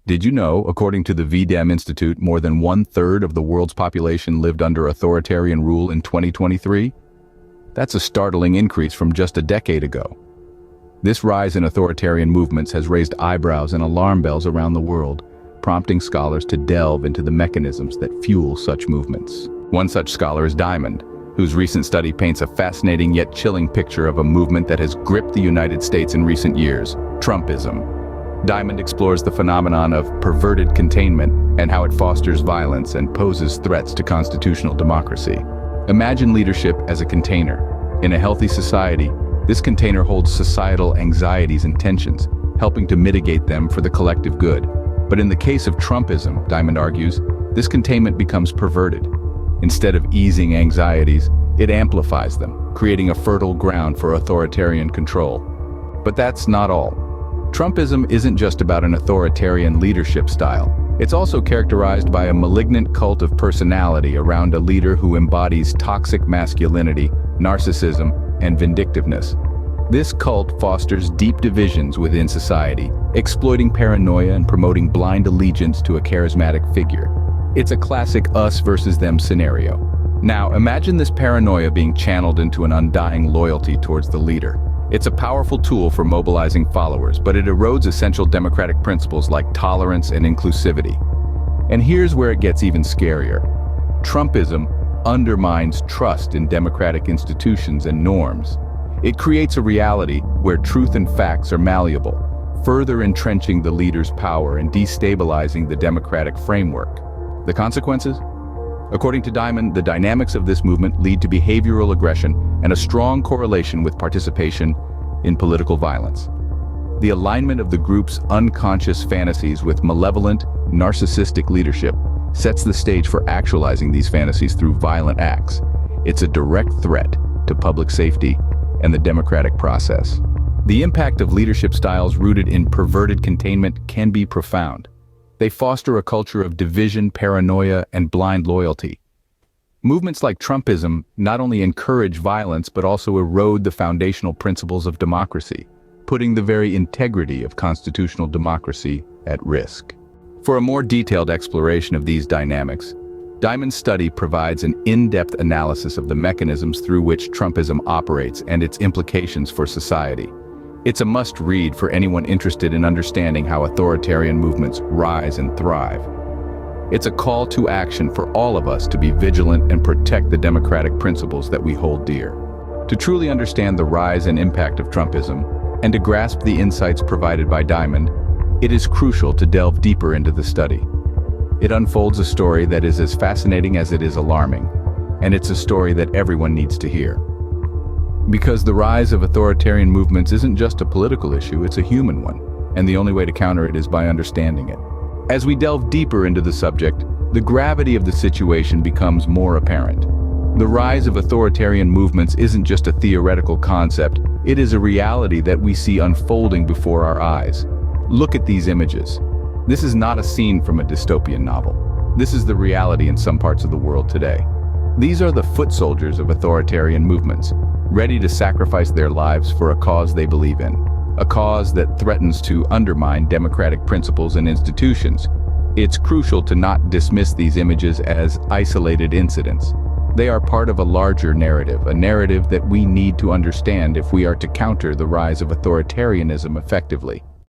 Did you know, according to the VDEM Institute, more than one-third of the world's population lived under authoritarian rule in 2023? That's a startling increase from just a decade ago. This rise in authoritarian movements has raised eyebrows and alarm bells around the world, prompting scholars to delve into the mechanisms that fuel such movements. One such scholar is Diamond, whose recent study paints a fascinating yet chilling picture of a movement that has gripped the United States in recent years: Trumpism. Diamond explores the phenomenon of perverted containment and how it fosters violence and poses threats to constitutional democracy. Imagine leadership as a container. In a healthy society, this container holds societal anxieties and tensions, helping to mitigate them for the collective good. But in the case of Trumpism, Diamond argues, this containment becomes perverted. Instead of easing anxieties, it amplifies them, creating a fertile ground for authoritarian control. But that's not all. Trumpism isn't just about an authoritarian leadership style. It's also characterized by a malignant cult of personality around a leader who embodies toxic masculinity, narcissism, and vindictiveness. This cult fosters deep divisions within society, exploiting paranoia and promoting blind allegiance to a charismatic figure. It's a classic us versus them scenario. Now, imagine this paranoia being channeled into an undying loyalty towards the leader. It's a powerful tool for mobilizing followers, but it erodes essential democratic principles like tolerance and inclusivity. And here's where it gets even scarier. Trumpism undermines trust in democratic institutions and norms. It creates a reality where truth and facts are malleable, further entrenching the leader's power and destabilizing the democratic framework. The consequences? According to Diamond, the dynamics of this movement lead to behavioral aggression and a strong correlation with participation in political violence. The alignment of the group's unconscious fantasies with malevolent, narcissistic leadership sets the stage for actualizing these fantasies through violent acts. It's a direct threat to public safety and the democratic process. The impact of leadership styles rooted in perverted containment can be profound. They foster a culture of division, paranoia, and blind loyalty. Movements like Trumpism not only encourage violence but also erode the foundational principles of democracy, putting the very integrity of constitutional democracy at risk. For a more detailed exploration of these dynamics, Diamond's study provides an in-depth analysis of the mechanisms through which Trumpism operates and its implications for society. It's a must-read for anyone interested in understanding how authoritarian movements rise and thrive. It's a call to action for all of us to be vigilant and protect the democratic principles that we hold dear. To truly understand the rise and impact of Trumpism, and to grasp the insights provided by Diamond, it is crucial to delve deeper into the study. It unfolds a story that is as fascinating as it is alarming, and it's a story that everyone needs to hear. Because the rise of authoritarian movements isn't just a political issue, it's a human one, and the only way to counter it is by understanding it. As we delve deeper into the subject, the gravity of the situation becomes more apparent. The rise of authoritarian movements isn't just a theoretical concept, it is a reality that we see unfolding before our eyes. Look at these images. This is not a scene from a dystopian novel. This is the reality in some parts of the world today. These are the foot soldiers of authoritarian movements, ready to sacrifice their lives for a cause they believe in, a cause that threatens to undermine democratic principles and institutions. It's crucial to not dismiss these images as isolated incidents. They are part of a larger narrative, a narrative that we need to understand if we are to counter the rise of authoritarianism effectively.